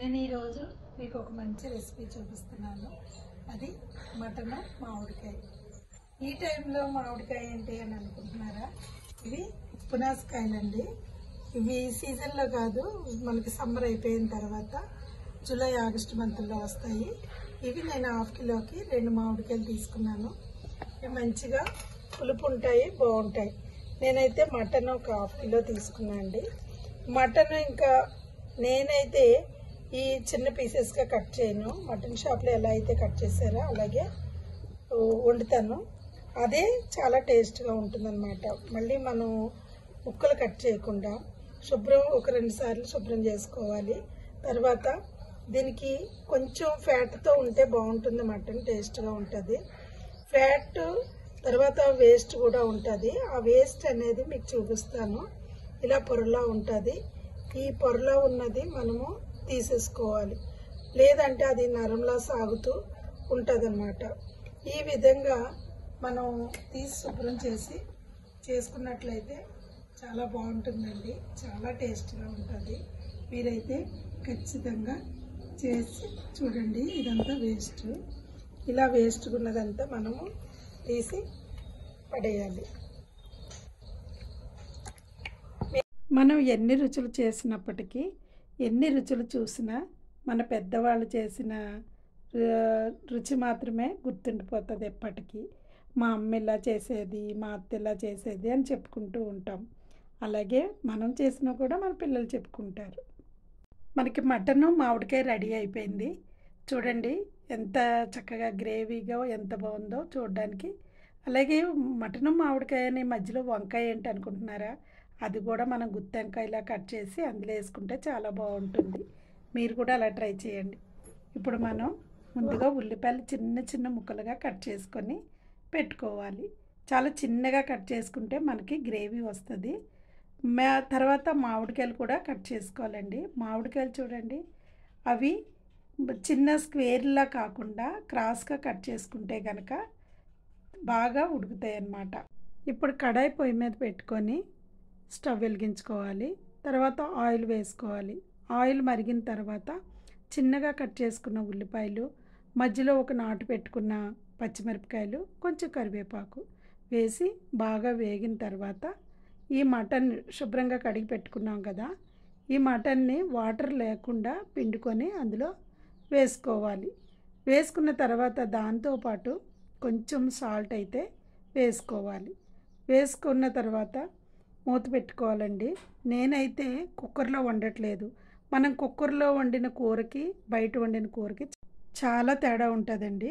నేను ఈరోజు మీకు ఒక మంచి రెసిపీ చూపిస్తున్నాను. అది మటన్ మామిడికాయ. ఈ టైంలో మామిడికాయ ఏంటి అని అనుకుంటున్నారా? ఇవి పునాసకాయలండి. ఇవి సీజన్లో కాదు, మనకి సమ్మర్ అయిపోయిన తర్వాత జూలై ఆగస్టు మంత్లో వస్తాయి. ఇవి నేను హాఫ్ కిలోకి 2 మామిడికాయలు తీసుకున్నాను. ఇవి మంచిగా పులుపు ఉంటాయి, బాగుంటాయి. నేనైతే మటన్ ఒక హాఫ్ కిలో తీసుకున్నాను అండి. మటన్ ఇంకా నేనైతే ఈ చిన్న పీసెస్గా కట్ చేయను. మటన్ షాప్లో ఎలా అయితే కట్ చేశారో అలాగే వండుతాను. అదే చాలా టేస్ట్గా ఉంటుందన్నమాట. మళ్ళీ మనం ముక్కలు కట్ చేయకుండా శుభ్రం ఒక 2 సార్లు శుభ్రం చేసుకోవాలి. తర్వాత దీనికి కొంచెం ఫ్యాట్తో ఉంటే బాగుంటుంది. మటన్ టేస్ట్గా ఉంటుంది. ఫ్యాట్ తర్వాత వేస్ట్ కూడా ఉంటుంది. ఆ వేస్ట్ అనేది మీకు చూపిస్తాను. ఇలా పొరలా ఉంటుంది. ఈ పొరలో ఉన్నది మనము తీసేసుకోవాలి, లేదంటే అది నరంలా సాగుతూ ఉంటుంది అన్నమాట. ఈ విధంగా మనం తీసి శుభ్రం చేసుకున్నట్లయితే చాలా బాగుంటుందండి. చాలా టేస్ట్గా ఉంటుంది. మీరైతే ఖచ్చితంగా చేసి చూడండి. ఇదంతా వేస్ట్. ఇలా వేస్ట్ ఉన్నదంతా మనము తీసి పడేయాలి. మనం ఎన్ని రుచులు చేసినప్పటికీ, ఎన్ని రుచులు చూసినా మన పెద్దవాళ్ళు చేసిన రుచి మాత్రమే గుర్తుండిపోతుంది ఎప్పటికీ. మా అమ్మ ఇలా చేసేది, మా అత్త ఇలా చేసేది అని చెప్పుకుంటూ ఉంటాం. అలాగే మనం చేసినా కూడా మన పిల్లలు చెప్పుకుంటారు. మనకి మటను మామిడికాయ రెడీ అయిపోయింది. చూడండి ఎంత చక్కగా గ్రేవీగా ఎంత బాగుందో చూడడానికి. అలాగే మటను మామిడికాయని మధ్యలో వంకాయ ఏంటి అనుకుంటున్నారా? అది కూడా మనం గుత్తొంకాయలా కట్ చేసి అందులో వేసుకుంటే చాలా బాగుంటుంది. మీరు కూడా అలా ట్రై చేయండి. ఇప్పుడు మనం ముందుగా ఉల్లిపాయలు చిన్న చిన్న ముక్కలుగా కట్ చేసుకొని పెట్టుకోవాలి. చాలా చిన్నగా కట్ చేసుకుంటే మనకి గ్రేవీ వస్తుంది. తర్వాత మామిడికాయలు కూడా కట్ చేసుకోవాలండి. మామిడికాయలు చూడండి, అవి చిన్న స్క్వేర్లా కాకుండా క్రాస్గా కట్ చేసుకుంటే కనుక బాగా ఉడుకుతాయి అన్నమాట. ఇప్పుడు కడాయి పొయ్యి మీద పెట్టుకొని స్టవ్ వెలిగించుకోవాలి. తర్వాత ఆయిల్ వేసుకోవాలి. ఆయిల్ మరిగిన తర్వాత చిన్నగా కట్ చేసుకున్న ఉల్లిపాయలు, మధ్యలో ఒక నాటు పెట్టుకున్న పచ్చిమిరపకాయలు, కొంచెం కరివేపాకు వేసి బాగా వేగిన తర్వాత ఈ మటన్ శుభ్రంగా కడిగి పెట్టుకున్నాం కదా, ఈ మటన్ని వాటర్ లేకుండా పిండుకొని అందులో వేసుకోవాలి. వేసుకున్న తర్వాత దాంతోపాటు కొంచెం సాల్ట్ అయితే వేసుకోవాలి. వేసుకున్న తర్వాత మూత పెట్టుకోవాలండి. నేనైతే కుక్కర్లో వండట్లేదు. మనం కుక్కర్లో వండిన కూరకి బయట వండిన కూరకి చాలా తేడా ఉంటుందండి.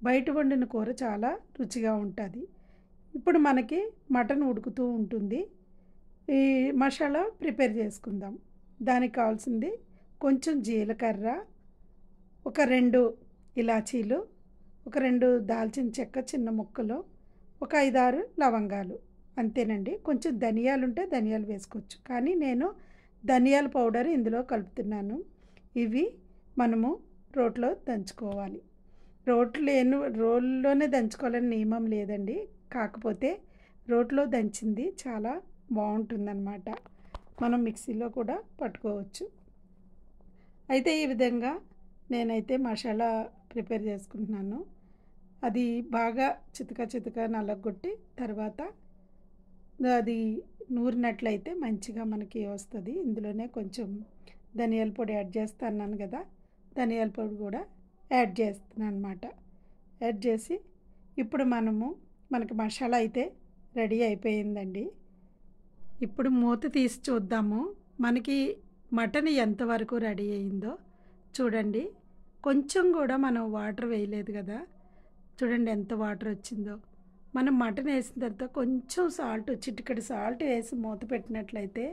బయట వండిన కూర చాలా రుచిగా ఉంటుంది. ఇప్పుడు మనకి మటన్ ఉడుకుతూ ఉంటుంది. ఈ మసాలా ప్రిపేర్ చేసుకుందాం. దానికి కావాల్సింది కొంచెం జీలకర్ర, ఒక 2 ఇలాచీలు, ఒక 2 దాల్చిన చెక్క చిన్న ముక్కలు, ఒక 5-6 లవంగాలు, అంతేనండి. కొంచెం ధనియాలు ఉంటే ధనియాలు వేసుకోవచ్చు, కానీ నేను ధనియాల పౌడర్ ఇందులో కలుపుతున్నాను. ఇవి మనము రోట్లో దంచుకోవాలి. రోల్లోనే దంచుకోవాలని నియమం లేదండి. కాకపోతే రోట్లో దంచింది చాలా బాగుంటుందన్నమాట. మనం మిక్సీలో కూడా పట్టుకోవచ్చు. అయితే ఈ విధంగా నేనైతే మసాలా ప్రిపేర్ చేసుకుంటున్నాను. అది బాగా చితక నల్లగొట్టి తర్వాత అది నూరినట్లయితే మంచిగా మనకి వస్తుంది. ఇందులోనే కొంచెం ధనియాల పొడి యాడ్ చేస్తున్నాను కదా, ధనియాల పొడి కూడా యాడ్ చేస్తున్నాను అన్నమాట. యాడ్ చేసి ఇప్పుడు మనకి మసాలా అయితే రెడీ అయిపోయిందండి. ఇప్పుడు మూత తీసి చూద్దాము మనకి మటన్ ఎంతవరకు రెడీ అయిందో. చూడండి, కొంచెం కూడా మనం వాటర్ వేయలేదు కదా. చూడండి ఎంత వాటర్ వచ్చిందో. మనం మటన్ వేసిన తర్వాత కొంచెం సాల్ట్, చిటికెడు సాల్ట్ వేసి మూత పెట్టినట్లయితే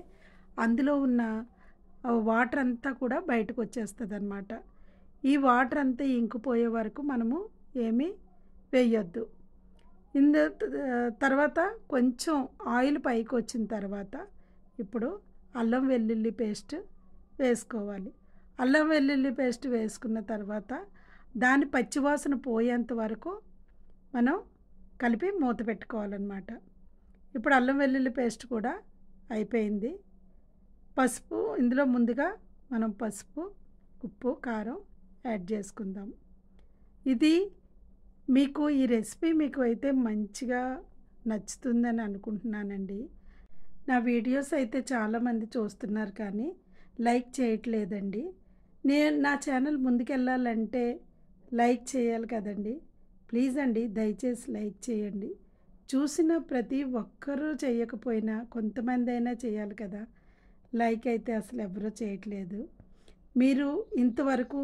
అందులో ఉన్న వాటర్ అంతా కూడా బయటకు వచ్చేస్తుంది అన్నమాట. ఈ వాటర్ అంతా ఇంకిపోయే వరకు మనము ఏమీ వేయొద్దు. తర్వాత కొంచెం ఆయిల్ పైకి వచ్చిన తర్వాత ఇప్పుడు అల్లం వెల్లుల్లి పేస్ట్ వేసుకోవాలి. అల్లం వెల్లుల్లి పేస్ట్ వేసుకున్న తర్వాత దాని పచ్చివాసన పోయేంత వరకు మనం కలిపి మూత పెట్టుకోవాలన్నమాట. ఇప్పుడు అల్లం వెల్లుల్లి పేస్ట్ కూడా అయిపోయింది. పసుపు ఇందులో ముందుగా మనం పసుపు ఉప్పు కారం యాడ్ చేసుకుందాం. ఇది మీకు ఈ రెసిపీ మీకు అయితే మంచిగా నచ్చుతుందని అనుకుంటున్నానండి. నా వీడియోస్ అయితే చాలామంది చూస్తున్నారు కానీ లైక్ చేయట్లేదండి. నేను నా ఛానల్ ముందుకెళ్ళాలంటే లైక్ చేయాలి కదండి. ప్లీజ్ అండి, దయచేసి లైక్ చేయండి. చూసిన ప్రతి ఒక్కరూ చేయకపోయినా కొంతమంది అయినా చేయాలి కదా. లైక్ అయితే అసలు ఎవరూ చేయట్లేదు. మీరు ఇంతవరకు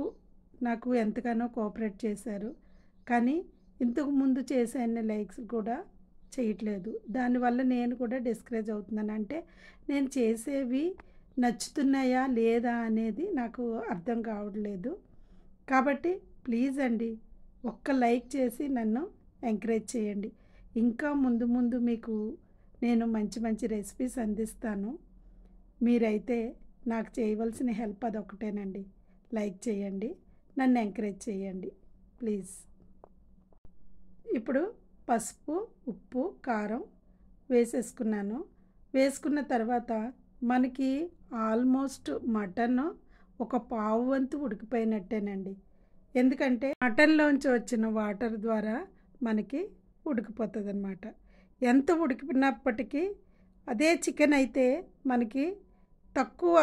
నాకు ఎంతగానో కోఆపరేట్ చేశారు, కానీ ఇంతకు ముందు చేసే అన్ని లైక్స్ కూడా చేయట్లేదు. దానివల్ల నేను కూడా డిస్కరేజ్ అవుతున్నాను. అంటే నేను చేసేవి నచ్చుతున్నాయా లేదా అనేది నాకు అర్థం కావట్లేదు. కాబట్టి ప్లీజ్ అండి, ఒక్క లైక్ చేసి నన్ను ఎంకరేజ్ చేయండి. ఇంకా ముందు ముందు మీకు నేను మంచి మంచి రెసిపీస్ అందిస్తాను. మీరైతే నాకు చేయవలసిన హెల్ప్ అదొకటేనండి. లైక్ చేయండి, నన్ను ఎంకరేజ్ చేయండి ప్లీజ్. ఇప్పుడు పసుపు, ఉప్పు, కారం వేసేసుకున్నాను. వేసుకున్న తర్వాత మనకి ఆల్మోస్ట్ మటన్ ఒక పావు వంతు ఉడికిపోయినట్టేనండి. ఎందుకంటే మటన్లోంచి వచ్చిన వాటర్ ద్వారా మనకి ఉడికిపోతుంది అన్నమాట. ఎంత ఉడికినప్పటికీ అదే చికెన్ అయితే మనకి తక్కువ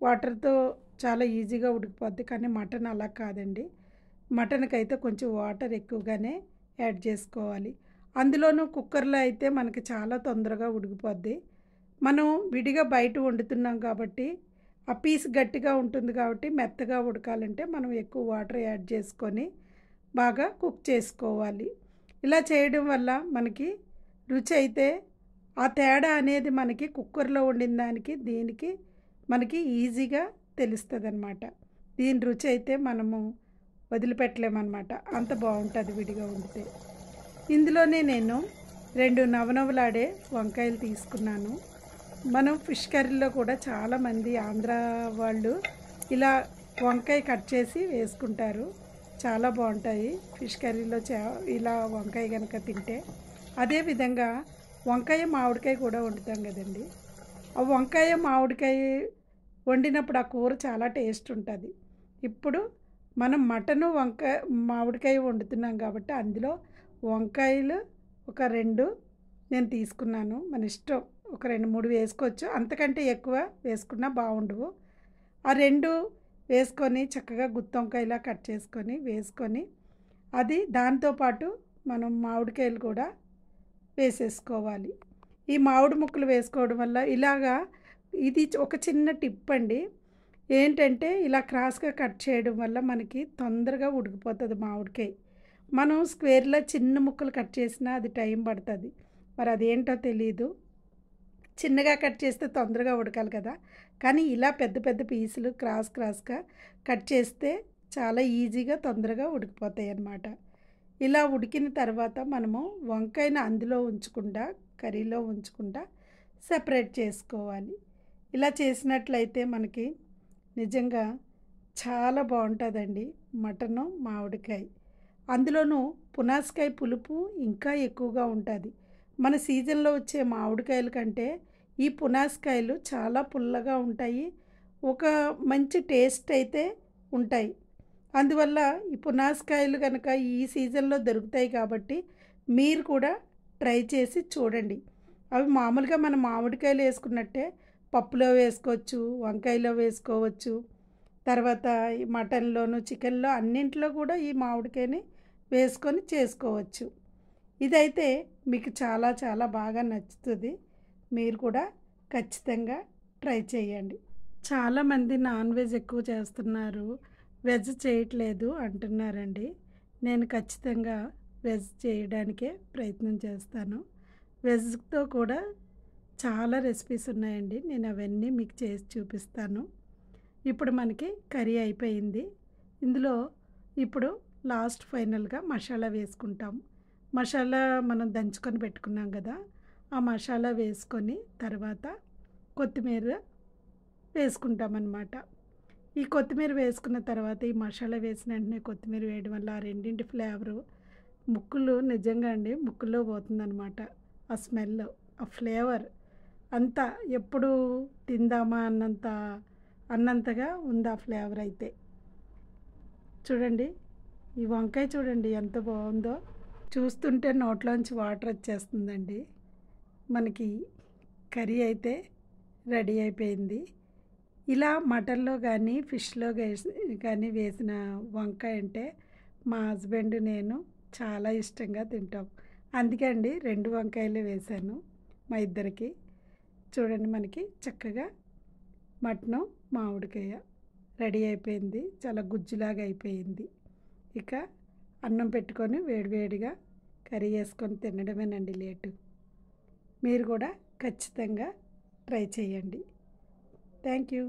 వాటర్తో చాలా ఈజీగా ఉడికిపోద్ది. కానీ మటన్ అలా కాదండి. మటన్కి అయితే కొంచెం వాటర్ ఎక్కువగానే యాడ్ చేసుకోవాలి. అందులోనూ కుక్కర్లో అయితే మనకి చాలా తొందరగా ఉడికిపోద్ది. మనం విడిగా బయట వండుతున్నాం కాబట్టి ఆ పీస్ గట్టిగా ఉంటుంది కాబట్టి మెత్తగా ఉడకాలంటే మనం ఎక్కువ వాటర్ యాడ్ చేసుకొని బాగా కుక్ చేసుకోవాలి. ఇలా చేయడం వల్ల మనకి రుచి అయితే ఆ తేడా అనేది మనకి కుక్కర్లో వండిన దానికి దీనికి మనకి ఈజీగా తెలుస్తుంది అన్నమాట. దీని రుచి అయితే మనము వదిలిపెట్టలేమన్నమాట, అంత బాగుంటుంది విడిగా వండితే. ఇందులోనే నేను 2 నవనవలాడే వంకాయలు తీసుకున్నాను. మనం ఫిష్ కర్రీలో కూడా చాలామంది ఆంధ్ర వాళ్ళు ఇలా వంకాయ కట్ చేసి వేసుకుంటారు. చాలా బాగుంటాయి ఫిష్ కర్రీలో ఇలా వంకాయ కనుక తింటే. అదేవిధంగా వంకాయ మామిడికాయ కూడా వండుతాం కదండి. ఆ వంకాయ మామిడికాయ వండినప్పుడు ఆ కూర చాలా టేస్ట్ ఉంటుంది. ఇప్పుడు మనం మటను వంకాయ మామిడికాయ వండుతున్నాం కాబట్టి అందులో వంకాయలు ఒక 2 నేను తీసుకున్నాను. మన ఇష్టం, ఒక 2, 3 వేసుకోవచ్చు. అంతకంటే ఎక్కువ వేసుకున్నా బాగుండవు. ఆ 2 వేసుకొని చక్కగా గుత్తి వంకాయలా కట్ చేసుకొని వేసుకొని అది దాంతోపాటు మనం మామిడికాయలు కూడా వేసేసుకోవాలి. ఈ మామిడి ముక్కలు వేసుకోవడం వల్ల ఇలాగా ఇది ఒక చిన్న టిప్ అండి. ఏంటంటే ఇలా క్రాస్గా కట్ చేయడం వల్ల మనకి తొందరగా ఉడికిపోతుంది మామిడికాయ. మనం స్క్వేర్లో చిన్న ముక్కలు కట్ చేసినా అది టైం పడుతుంది. మరి అదేంటో తెలీదు. చిన్నగా కట్ చేస్తే తొందరగా ఉడకాలి కదా, కానీ ఇలా పెద్ద పెద్ద పీసులు క్రాస్గా కట్ చేస్తే చాలా ఈజీగా తొందరగా ఉడికిపోతాయి అన్నమాట. ఇలా ఉడికిన తర్వాత మనము వంకాయను అందులో ఉంచకుండా కర్రీలో ఉంచకుండా సెపరేట్ చేసుకోవాలి. ఇలా చేసినట్లయితే మనకి నిజంగా చాలా బాగుంటుందండి మటను మామిడికాయ. అందులోనూ పునాసకాయ పులుపు ఇంకా ఎక్కువగా ఉంటుంది. మన సీజన్లో వచ్చే మామిడికాయల కంటే ఈ పునాసకాయలు చాలా పుల్లగా ఉంటాయి. ఒక మంచి టేస్ట్ అయితే ఉంటాయి. అందువల్ల ఈ పునాసకాయలు కనుక ఈ సీజన్లో దొరుకుతాయి కాబట్టి మీరు కూడా ట్రై చేసి చూడండి. అవి మామూలుగా మనం మామిడికాయలు వేసుకున్నట్టే పప్పులో వేసుకోవచ్చు, వంకాయలో వేసుకోవచ్చు, తర్వాత ఈ మటన్లోను చికెన్లో అన్నింటిలో కూడా ఈ మామిడికాయని వేసుకొని చేసుకోవచ్చు. ఇదైతే మీకు చాలా చాలా బాగా నచ్చుతుంది. మీరు కూడా ఖచ్చితంగా ట్రై చేయండి. చాలామంది నాన్ వెజ్ ఎక్కువ చేస్తున్నారు, వెజ్ చేయట్లేదు అంటున్నారండి. నేను ఖచ్చితంగా వెజ్ చేయడానికే ప్రయత్నం చేస్తాను. వెజ్తో కూడా చాలా రెసిపీస్ ఉన్నాయండి. నేను అవన్నీ మీకు చేసి చూపిస్తాను. ఇప్పుడు మనకి కర్రీ అయిపోయింది. ఇందులో ఇప్పుడు లాస్ట్ ఫైనల్గా మసాలా వేసుకుంటాం. మసాలా మనం దంచుకొని పెట్టుకున్నాం కదా, ఆ మసాలా వేసుకొని తర్వాత కొత్తిమీర వేసుకుంటామన్నమాట. ఈ కొత్తిమీర వేసుకున్న తర్వాత ఈ మసాలా వేసిన వెంటనే కొత్తిమీర వేయడం వల్ల ఆ రెండింటి ఫ్లేవరు ముక్కులు నిజంగా అండి ముక్కుల్లో పోతుందన్నమాట. ఆ స్మెల్, ఆ ఫ్లేవర్ అంతా ఎప్పుడు తిందామా అన్నంతగా ఉంది ఆ ఫ్లేవర్ అయితే. చూడండి, ఈ వంకాయ చూడండి ఎంత బాగుందో. చూస్తుంటే నోట్లోంచి వాటర్ వచ్చేస్తుందండి. మనకి కర్రీ అయితే రెడీ అయిపోయింది. ఇలా మటన్లో కానీ ఫిష్లో కానీ వేసిన వంకాయ అంటే మా హస్బెండ్ నేను చాలా ఇష్టంగా తింటాం. అందుకే అండి 2 వంకాయలే వేశాను మా ఇద్దరికి. చూడండి, మనకి చక్కగా మటను మామిడికాయ రెడీ అయిపోయింది. చాలా గుజ్జులాగా అయిపోయింది. ఇక అన్నం పెట్టుకొని వేడివేడిగా కర్రీ వేసుకొని తినడమేనండి లేటు. మీరు కూడా ఖచ్చితంగా ట్రై చేయండి. Thank you.